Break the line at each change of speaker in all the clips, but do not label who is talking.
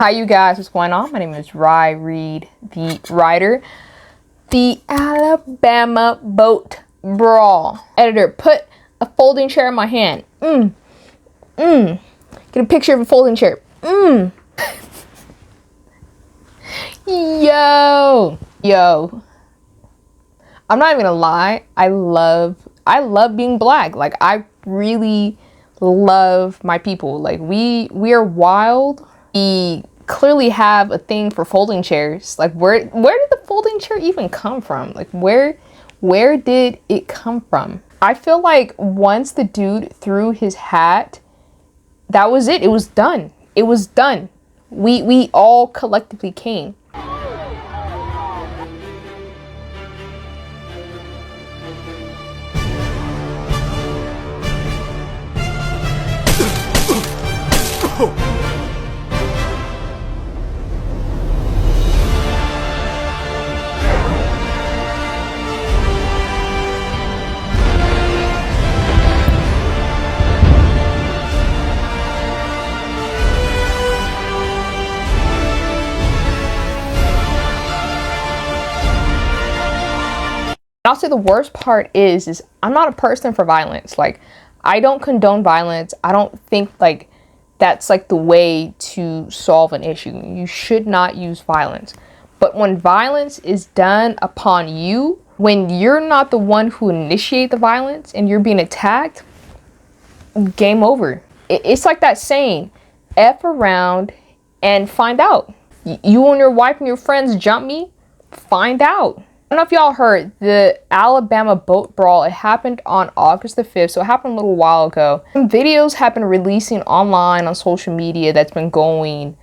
Hi you guys, what's going on? My name is Rye Reed, the writer. The Alabama Boat Brawl. Editor, put a folding chair in my hand. Get a picture of a folding chair. Yo. I'm not even gonna lie. I love being black. Like, I really love my people. Like, we are wild. We clearly have a thing for folding chairs. Like, where did the folding chair even come from? Like, where did it come from? I feel like once the dude threw his hat, that was it. It was done. It was done. We all collectively came. I'll say the worst part is I'm not a person for violence. Like, I don't condone violence. I don't think like that's like the way to solve an issue. You should not use violence. But when violence is done upon you, when you're not the one who initiate the violence and you're being attacked, game over. It's like that saying, F around and find out. You and your wife and your friends jump me, find out. I don't know if y'all heard the Alabama Boat Brawl. It happened on August the 5th, so it happened a little while ago. Some videos have been releasing online on social media that's been going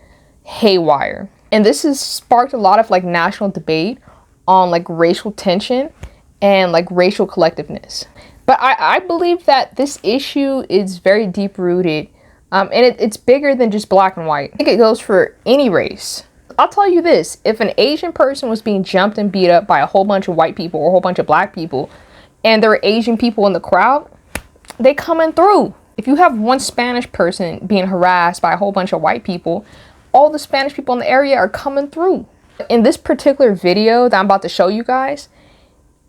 haywire. And this has sparked a lot of like national debate on like racial tension and like racial collectiveness. But I believe that this issue is very deep rooted and it's bigger than just black and white. I think it goes for any race. I'll tell you this, if an Asian person was being jumped and beat up by a whole bunch of white people or a whole bunch of black people, and there are Asian people in the crowd, they coming through. If you have one Spanish person being harassed by a whole bunch of white people, all the Spanish people in the area are coming through. In this particular video that I'm about to show you guys,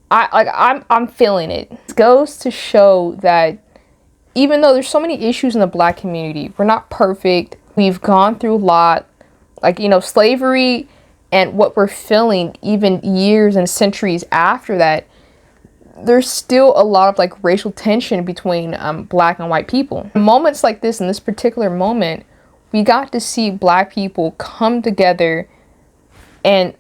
I'm feeling it. It goes to show that even though there's so many issues in the black community, we're not perfect. We've gone through a lot. Like, you know, slavery and what we're feeling even years and centuries after that, there's still a lot of like racial tension between black and white people. Moments like this, in this particular moment, we got to see black people come together and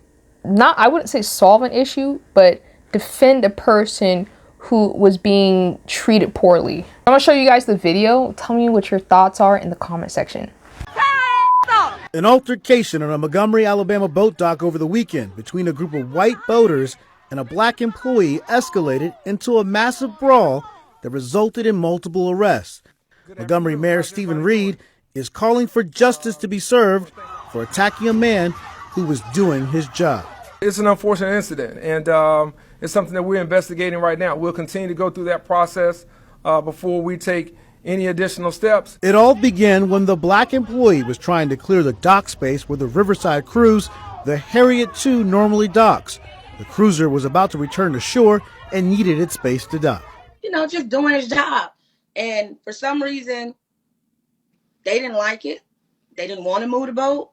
I wouldn't say solve an issue, but defend a person who was being treated poorly. I'm gonna show you guys the video. Tell me what your thoughts are in the comment section.
An altercation on a Montgomery, Alabama boat dock over the weekend between a group of white boaters and a black employee escalated into a massive brawl that resulted in multiple arrests. Montgomery Mayor Stephen Reed is calling for justice to be served for attacking a man who was doing his job.
It's an unfortunate incident, and it's something that we're investigating right now. We'll continue to go through that process before we take any additional steps.
It all began when the black employee was trying to clear the dock space where the Riverside cruise, the Harriott II, normally docks. The cruiser was about to return to shore and needed its space to dock.
You know, just doing his job. And for some reason, they didn't like it. They didn't want to move the boat.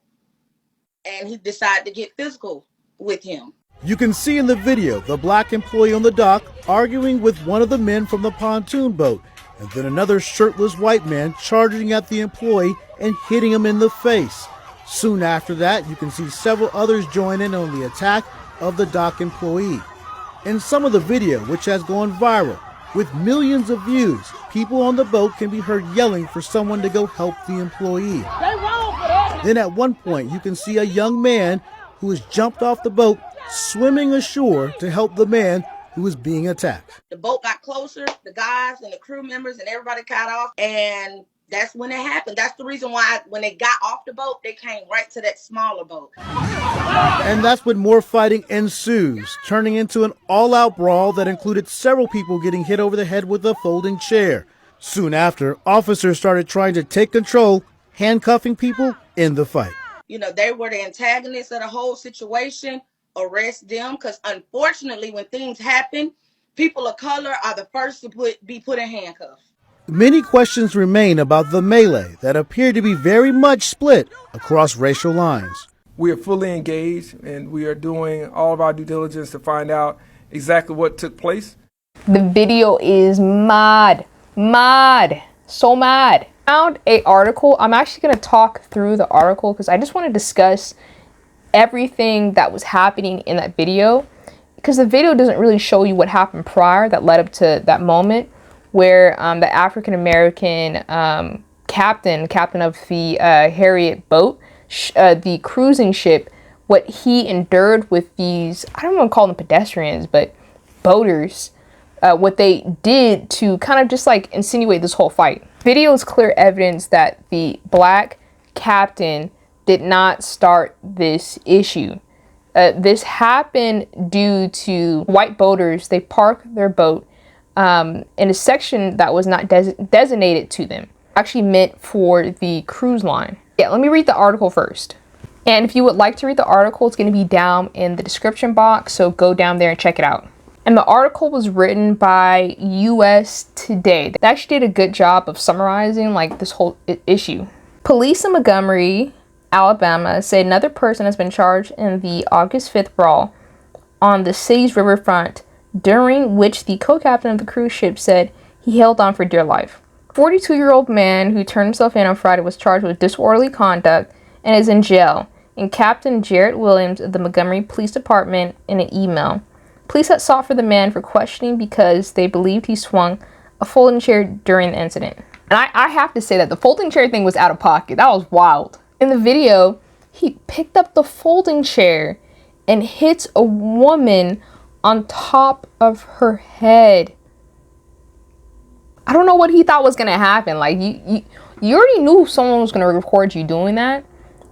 And he decided to get physical with him.
You can see in the video the black employee on the dock arguing with one of the men from the pontoon boat, and then another shirtless white man charging at the employee and hitting him in the face. Soon after that, you can see several others join in on the attack of the dock employee. In some of the video, which has gone viral, with millions of views, people on the boat can be heard yelling for someone to go help the employee. Then at one point, you can see a young man who has jumped off the boat, swimming ashore to help the man who was being attacked.
The boat got closer, the guys and the crew members and everybody got off, and that's when it happened. That's the reason why when they got off the boat, they came right to that smaller boat.
And that's when more fighting ensues, turning into an all-out brawl that included several people getting hit over the head with a folding chair. Soon after, officers started trying to take control, handcuffing people in the fight.
They were the antagonists of the whole situation. Arrest them, because unfortunately, when things happen, people of color are the first to be put in handcuffs.
Many questions remain about the melee that appeared to be very much split across racial lines.
We are fully engaged, and we are doing all of our due diligence to find out exactly what took place.
The video is mad, so mad. I found an article. I'm actually going to talk through the article because I just want to discuss everything that was happening in that video, because the video doesn't really show you what happened prior that led up to that moment where the African American captain of the Harriott boat, the cruising ship, what he endured with these, I don't want to call them pedestrians, but boaters, what they did to kind of just like insinuate this whole fight. Video is clear evidence that the black captain did not start this issue. This happened due to white boaters. They parked their boat in a section that was not designated to them, actually meant for the cruise line. Yeah, let me read the article first. And if you would like to read the article, it's going to be down in the description box, so go down there and check it out. And the article was written by US Today. They actually did a good job of summarizing like this whole issue. Police in Montgomery, Alabama, say another person has been charged in the August 5th brawl on the city's riverfront, during which the co-captain of the cruise ship said he held on for dear life. 42-year-old man who turned himself in on Friday was charged with disorderly conduct and is in jail. And Captain Jarrett Williams of the Montgomery Police Department, in an email, police had sought for the man for questioning because they believed he swung a folding chair during the incident. And I have to say that the folding chair thing was out of pocket. That was wild. In the video, he picked up the folding chair and hits a woman on top of her head. I don't know what he thought was gonna happen. Like you already knew someone was gonna record you doing that.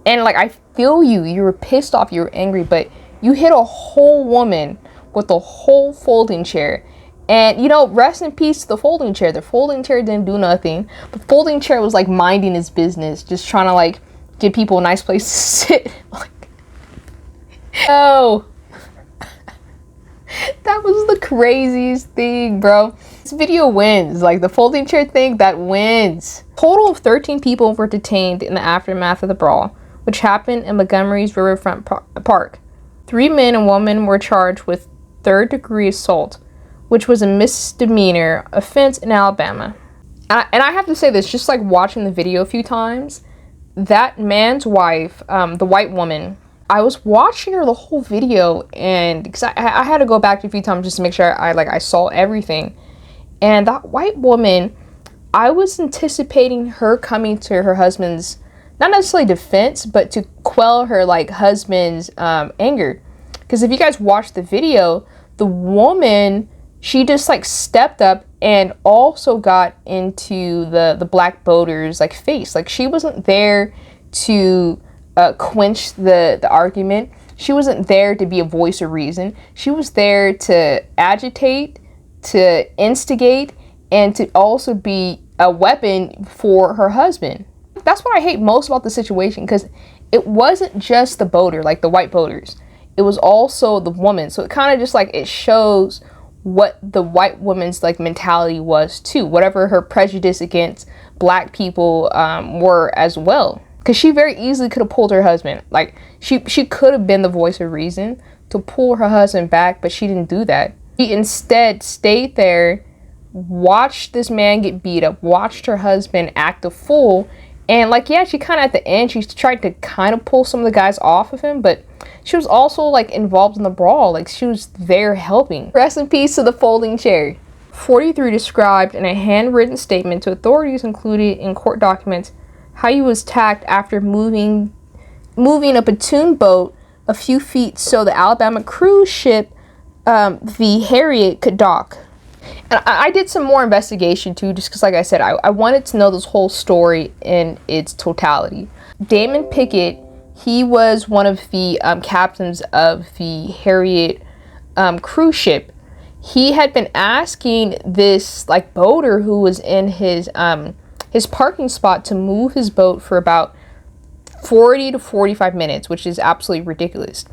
And like, I feel you were pissed off, you were angry, but you hit a whole woman with a whole folding chair. And rest in peace to the folding chair. The folding chair didn't do nothing. The folding chair was like minding his business, just trying to like give people a nice place to sit. Like, oh, that was the craziest thing, bro. This video wins. Like, the folding chair thing, that wins. Total of 13 people were detained in the aftermath of the brawl, which happened in Montgomery's Riverfront Park. 3 men and 1 woman were charged with third-degree assault, which was a misdemeanor offense in Alabama. And I have to say this, just like watching the video a few times, that man's wife, the white woman, I was watching her the whole video, and because I had to go back a few times just to make sure I saw everything. And that white woman, I was anticipating her coming to her husband's, not necessarily defense, but to quell her husband's anger. Because if you guys watch the video, the woman, she just stepped up and also got into the black boater's face. She wasn't there to quench the argument. She wasn't there to be a voice of reason. She was there to agitate, to instigate, and to also be a weapon for her husband. That's what I hate most about the situation, because it wasn't just the boater, the white boaters. It was also the woman. So it kind of just it shows what the white woman's mentality was too, whatever her prejudice against black people were as well. Because she very easily could have pulled her husband. She could have been the voice of reason to pull her husband back, but she didn't do that. She instead stayed there, watched this man get beat up, watched her husband act a fool, and she kind of at the end, she tried to kind of pull some of the guys off of him, but she was also involved in the brawl. She was there helping. Rest in peace to the folding chair. 43 described in a handwritten statement to authorities included in court documents how he was attacked after moving a pontoon boat a few feet so the Alabama cruise ship, the Harriott, could dock. And I did some more investigation too, just because I said, I wanted to know this whole story in its totality. Dameion Pickett, he was one of the captains of the Harriott cruise ship. He had been asking this boater who was in his parking spot to move his boat for about 40 to 45 minutes, which is absolutely ridiculous.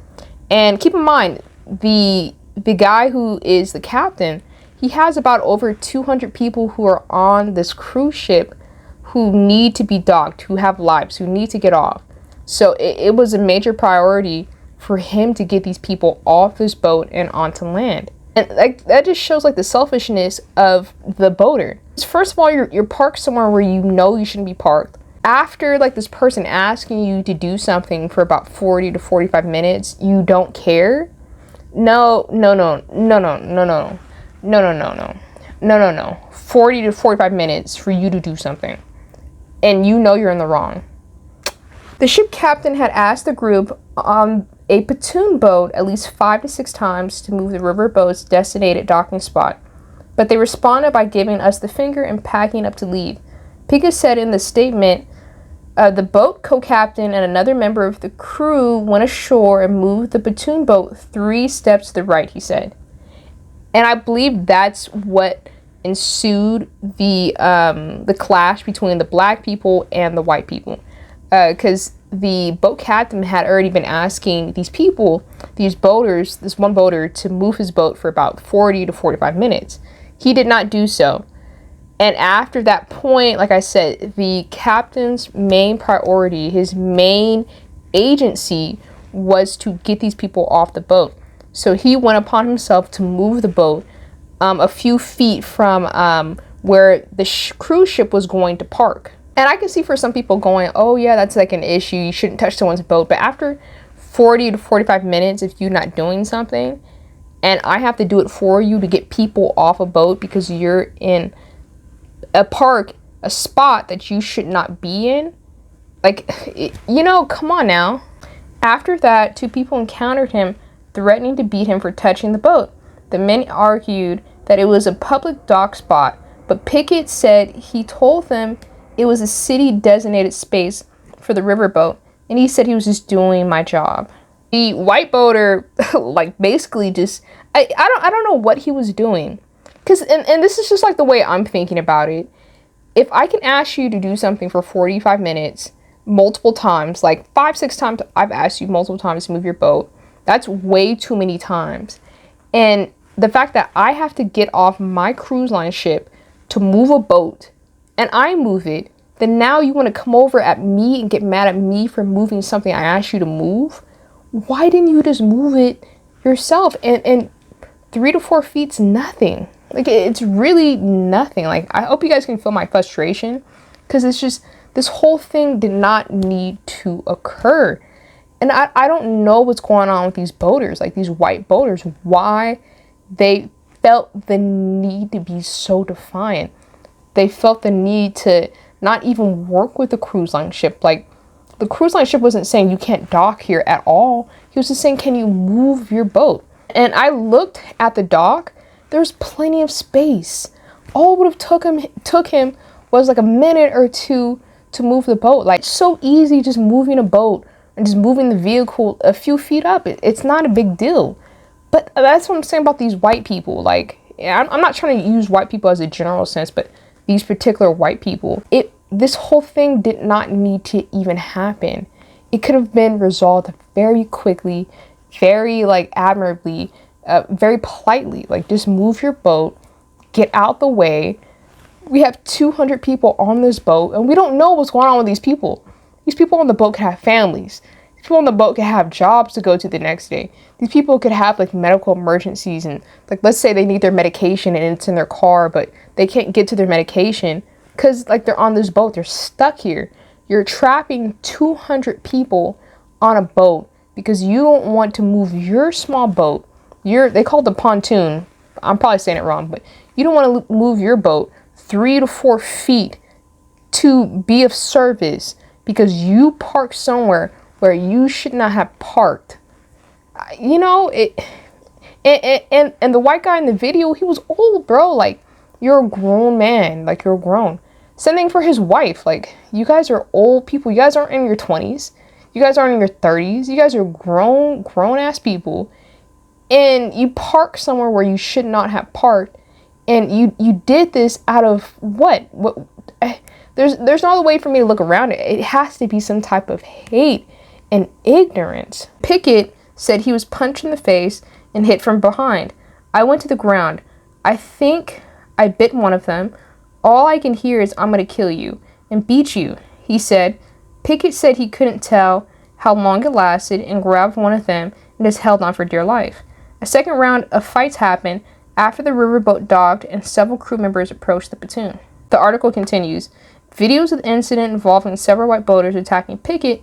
And keep in mind, the guy who is the captain, he has about over 200 people who are on this cruise ship who need to be docked, who have lives, who need to get off. So it was a major priority for him to get these people off this boat and onto land. And like that just shows like the selfishness of the boater. First of all, you're parked somewhere where you know you shouldn't be parked. After like this person asking you to do something for about 40 to 45 minutes, you don't care. No. 40 to 45 minutes for you to do something. And you know you're in the wrong. The ship captain had asked the group on a pontoon boat at least 5 to 6 times to move the river boat's designated docking spot, but they responded by giving us the finger and packing up to leave. Pickett said in the statement, the boat co-captain and another member of the crew went ashore and moved the pontoon boat 3 steps to the right, he said. And I believe that's what ensued the clash between the black people and the white people. Because the boat captain had already been asking these people, these boaters, this one boater, to move his boat for about 40 to 45 minutes. He did not do so. And after that point, like I said, the captain's main priority, his main agency, was to get these people off the boat. So he went upon himself to move the boat a few feet from where the cruise ship was going to park. And I can see for some people going, oh yeah, that's like an issue. You shouldn't touch someone's boat. But after 40 to 45 minutes, if you're not doing something, and I have to do it for you to get people off a boat because you're in a park, a spot that you should not be in, like, you know, come on now. After that, 2 people encountered him, threatening to beat him for touching the boat. The men argued that it was a public dock spot, but Pickett said he told them it was a city designated space for the riverboat, and he said he was just doing my job. The white boater, like, basically just, I don't know what he was doing. Because, and this is just like the way I'm thinking about it. If I can ask you to do something for 45 minutes, multiple times, like 5, 6 times, I've asked you multiple times to move your boat. That's way too many times. And the fact that I have to get off my cruise line ship to move a boat, and I move it, then now you want to come over at me and get mad at me for moving something I asked you to move? Why didn't you just move it yourself? And 3 to 4 feet's nothing. Like, it's really nothing. Like, I hope you guys can feel my frustration, because it's just, this whole thing did not need to occur. And I don't know what's going on with these boaters, like these white boaters, why they felt the need to be so defiant. They felt the need to not even work with the cruise line ship. Like, the cruise line ship wasn't saying you can't dock here at all. He was just saying, can you move your boat? And I looked at the dock. There's plenty of space. All it would have took him was like a minute or 2 to move the boat. Like, it's so easy just moving a boat and just moving the vehicle a few feet up. It's not a big deal. But that's what I'm saying about these white people. Like, I'm not trying to use white people as a general sense, but these particular white people, this whole thing did not need to even happen. It could have been resolved very quickly, very like admirably, very politely. Like, just move your boat, get out the way. We have 200 people on this boat, and we don't know what's going on with these people. These people on the boat could have families. These people on the boat could have jobs to go to the next day. These people could have like medical emergencies, and like, let's say they need their medication and it's in their car, but they can't get to their medication because like they're on this boat. They're stuck here. You're trapping 200 people on a boat because you don't want to move your small boat. They call it the pontoon. I'm probably saying it wrong, but you don't want to move your boat 3 to 4 feet to be of service because you parked somewhere where you should not have parked. You know, and the white guy in the video, he was old, bro. Like, you're a grown man. Like, you're grown. Same thing for his wife. Like, you guys are old people. You guys aren't in your 20s. You guys aren't in your 30s. You guys are grown ass people. And you park somewhere where you should not have parked. And you did this out of what? There's no other way for me to look around it. It has to be some type of hate and ignorance. Pickett said he was punched in the face and hit from behind. I went to the ground. I think I bit one of them. All I can hear is, I'm going to kill you and beat you, he said. Pickett said he couldn't tell how long it lasted and grabbed one of them and just held on for dear life. A second round of fights happened after the riverboat docked and several crew members approached the pontoon. The article continues. Videos of the incident involving several white boaters attacking Pickett,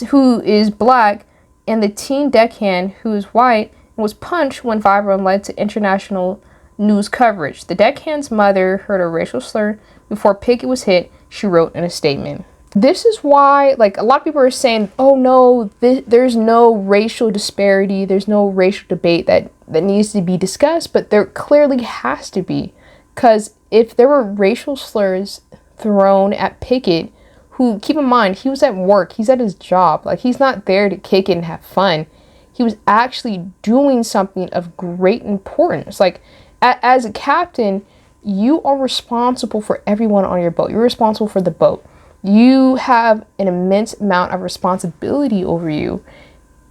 who is black, and the teen deckhand, who is white, and was punched, went viral and led to international news coverage. The deckhand's mother heard a racial slur before Pickett was hit, she wrote in a statement. This is why, like, a lot of people are saying, oh no, there's no racial disparity, there's no racial debate that needs to be discussed, but there clearly has to be. Because if there were racial slurs thrown at Pickett, who, keep in mind, he was at work, he's at his job, like, he's not there to kick it and have fun. He was actually doing something of great importance. Like, as a captain, you are responsible for everyone on your boat. You're responsible for the boat. You have an immense amount of responsibility over you,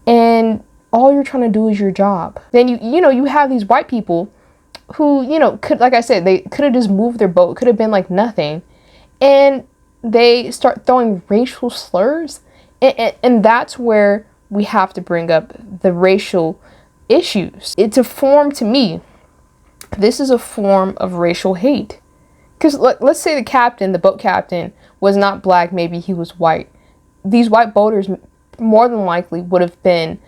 and all you're trying to do is your job. Then you have these white people who, could, like I said, they could have just moved their boat, could have been like nothing, and they start throwing racial slurs, and that's where we have to bring up the racial issues. It's a form, to me, this is a form of racial hate. Because let's say the boat captain, was not black, maybe he was white. These white boaters more than likely would have been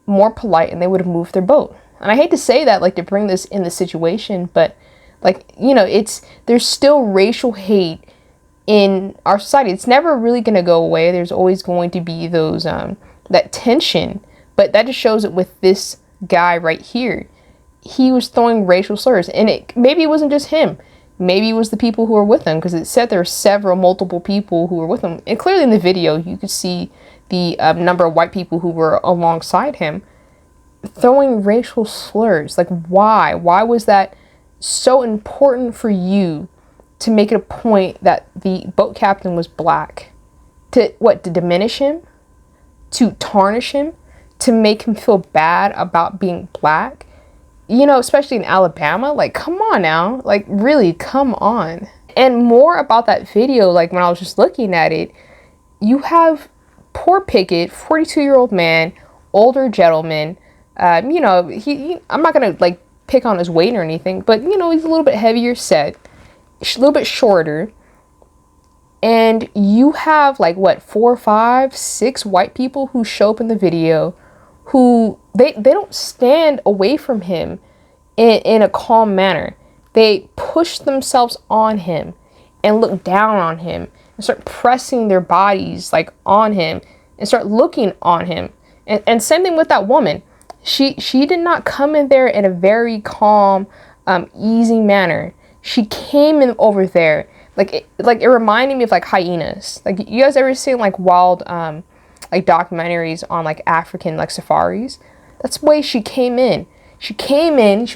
more polite and they would have moved their boat. And I hate to say that, like, to bring this in the situation, but, like, there's still racial hate in our society. It's never really going to go away. There's always going to be those, that tension, but that just shows it with this guy right here. He was throwing racial slurs, and maybe it wasn't just him. Maybe it was the people who were with him, because it said there were multiple people who were with him. And clearly in the video, you could see the number of white people who were alongside him throwing racial slurs. Like, why? Why was that so important for you to make it a point that the boat captain was black? To diminish him? To tarnish him? To make him feel bad about being black? Especially in Alabama, like, come on now, like, really, come on. And more about that video, like, when I was just looking at it, you have poor Pickett, 42-year-old man, older gentleman, I'm not gonna, like, pick on his weight or anything, but, he's a little bit heavier set, a little bit shorter, and you have, like, 4, 5, 6 white people who show up in the video who they don't stand away from him in a calm manner. They push themselves on him and look down on him and start pressing their bodies, like, on him and start looking on him. And same thing with that woman. She did not come in there in a very calm, easy manner. She came in over there it reminded me of, like, hyenas. Like, you guys ever seen, like, wild like, documentaries on, like, African, like, safaris? That's the way she came in. She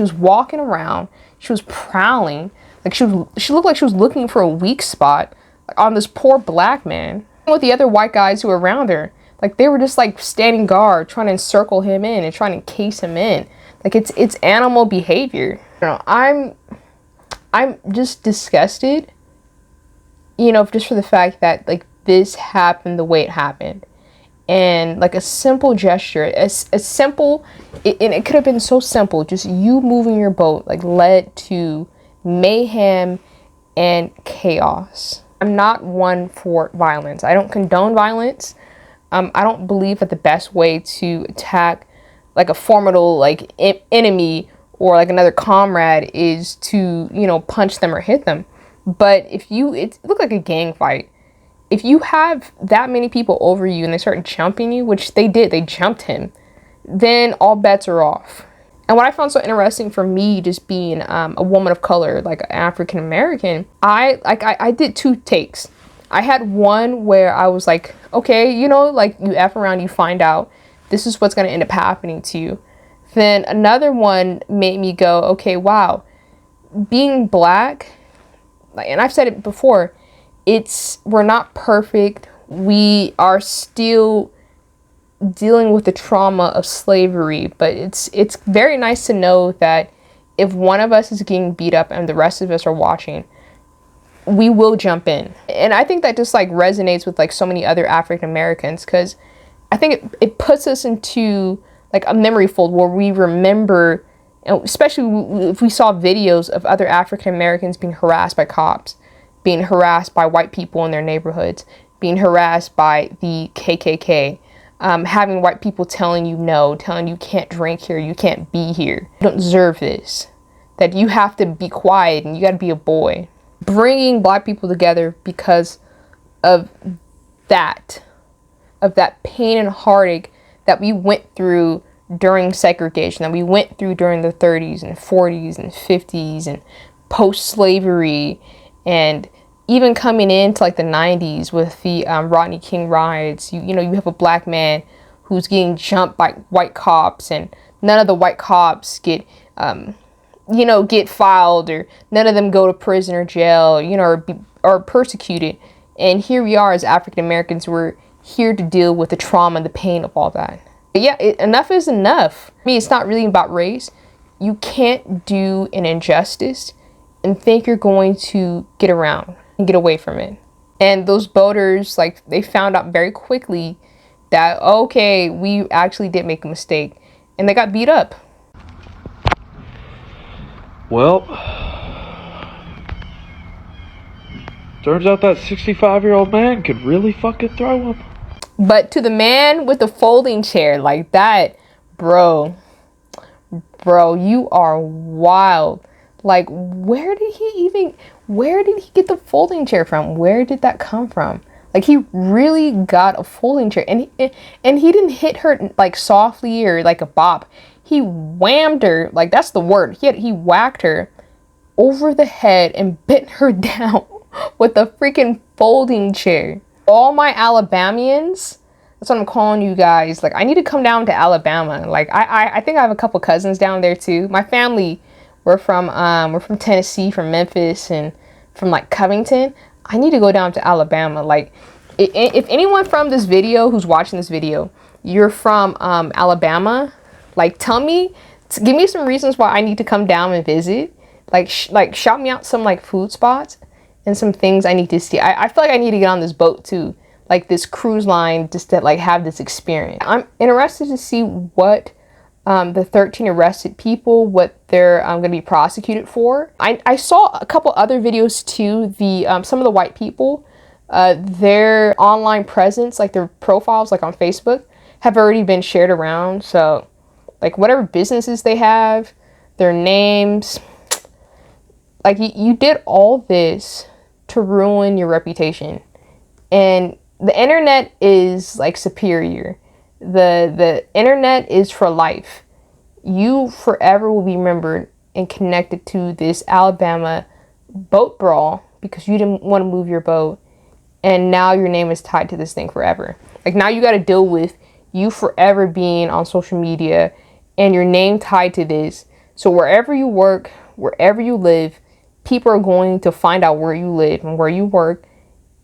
was walking around, she was prowling, like, she looked like she was looking for a weak spot, like, on this poor black man. With the other white guys who were around her, like, they were just, like, standing guard, trying to encircle him in and trying to encase him in. Like, it's animal behavior. I'm just disgusted, just for the fact that, like, this happened the way it happened. And, like, a simple gesture, a simple, and it could have been so simple, just you moving your boat, like, led to mayhem and chaos. I'm not one for violence. I don't condone violence. I don't believe that the best way to attack, like, a formidable, like, enemy or, like, another comrade is to, punch them or hit them. But it looked like a gang fight. If you have that many people over you and they start jumping you, which they did, they jumped him, then all bets are off. And what I found so interesting for me, just being a woman of color, like African American, I did 2 takes. I had one where I was like, okay, like, you F around, you find out this is what's going to end up happening to you. Then another one made me go, okay, wow, being black, and I've said it before, we're not perfect. We are still dealing with the trauma of slavery, but it's very nice to know that if one of us is getting beat up and the rest of us are watching, we will jump in. And I think that just like resonates with like so many other African Americans, because I think it puts us into like a memory fold where we remember, especially if we saw videos of other African Americans being harassed by cops, being harassed by white people in their neighborhoods, being harassed by the KKK, having white people telling you no, telling you can't drink here, you can't be here, you don't deserve this, that you have to be quiet and you got to be a boy. Bringing Black people together because of that pain and heartache that we went through during segregation, that we went through during the 30s and 40s and 50s and post-slavery, and even coming into like the 90s with the Rodney King riots. You know, you have a Black man who's getting jumped by white cops, and none of the white cops get filed, or none of them go to prison or jail, or persecuted. And here we are as African Americans, we're here to deal with the trauma and the pain of all that. But yeah, enough is enough. I mean, it's not really about race. You can't do an injustice and think you're going to get around and get away from it. And those boaters, like, they found out very quickly that, okay, we actually did make a mistake, and they got beat up.
Well, turns out that 65-year-old man could really fucking throw him.
But to the man with the folding chair, like that, bro, you are wild. Like, where did he get the folding chair from? Where did that come from? Like, he really got a folding chair, and he didn't hit her like softly or like a bop. He whammed her, like, that's the word. He whacked her over the head and bent her down with a freaking folding chair. All my Alabamians, that's what I'm calling you guys. Like, I need to come down to Alabama. Like, I think I have a couple cousins down there too. My family, we're from Tennessee, from Memphis, and from like Covington. I need to go down to Alabama. Like, if anyone from this video who's watching this video, you're from Alabama, like, give me some reasons why I need to come down and visit. Like, shout me out some like food spots and some things I need to see. I feel like I need to get on this boat too, like this cruise line, just to like have this experience. I'm interested to see what the 13 arrested people, what they're going to be prosecuted for. I saw a couple other videos too. Some of the white people, their online presence, like their profiles, like on Facebook, have already been shared around. So, like, whatever businesses they have, their names, like, you did all this to ruin your reputation. And the internet is like superior. The internet is for life. You forever will be remembered and connected to this Alabama boat brawl because you didn't want to move your boat, and now your name is tied to this thing forever. Like, now you got to deal with you forever being on social media and your name tied to this. So wherever you work, wherever you live, people are going to find out where you live and where you work,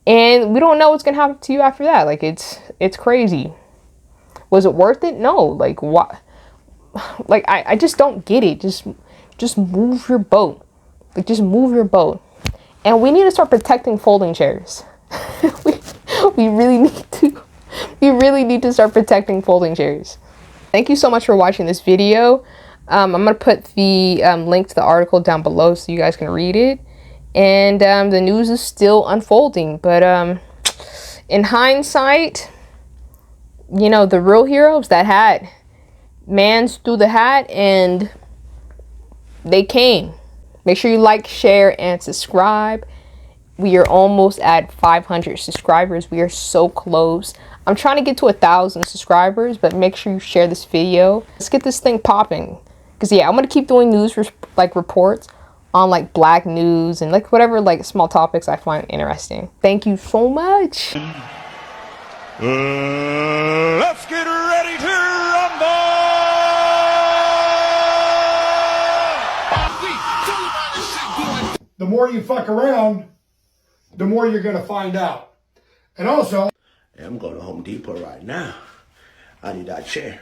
and we don't know what's gonna happen to you after that. Like, it's crazy. Was it worth it? No. Like, what? Like, I just don't get it. Just move your boat. Like, just move your boat. And we need to start protecting folding chairs. we really need to start protecting folding chairs. Thank you so much for watching this video. I'm going to put the link to the article down below so you guys can read it. And the news is still unfolding. But in hindsight, the real heroes, that hat. Mans threw the hat and they came. Make sure you like, share, and subscribe. We are almost at 500 subscribers. We are so close. I'm trying to get to 1,000 subscribers, but make sure you share this video. Let's get this thing popping. Because, yeah, I'm going to keep doing news reports on like Black news and like whatever like small topics I find interesting. Thank you so much.
Let's get ready to rumble!
The more you fuck around, the more you're going to find out. And also,
I'm going to Home Depot right now. I need that chair.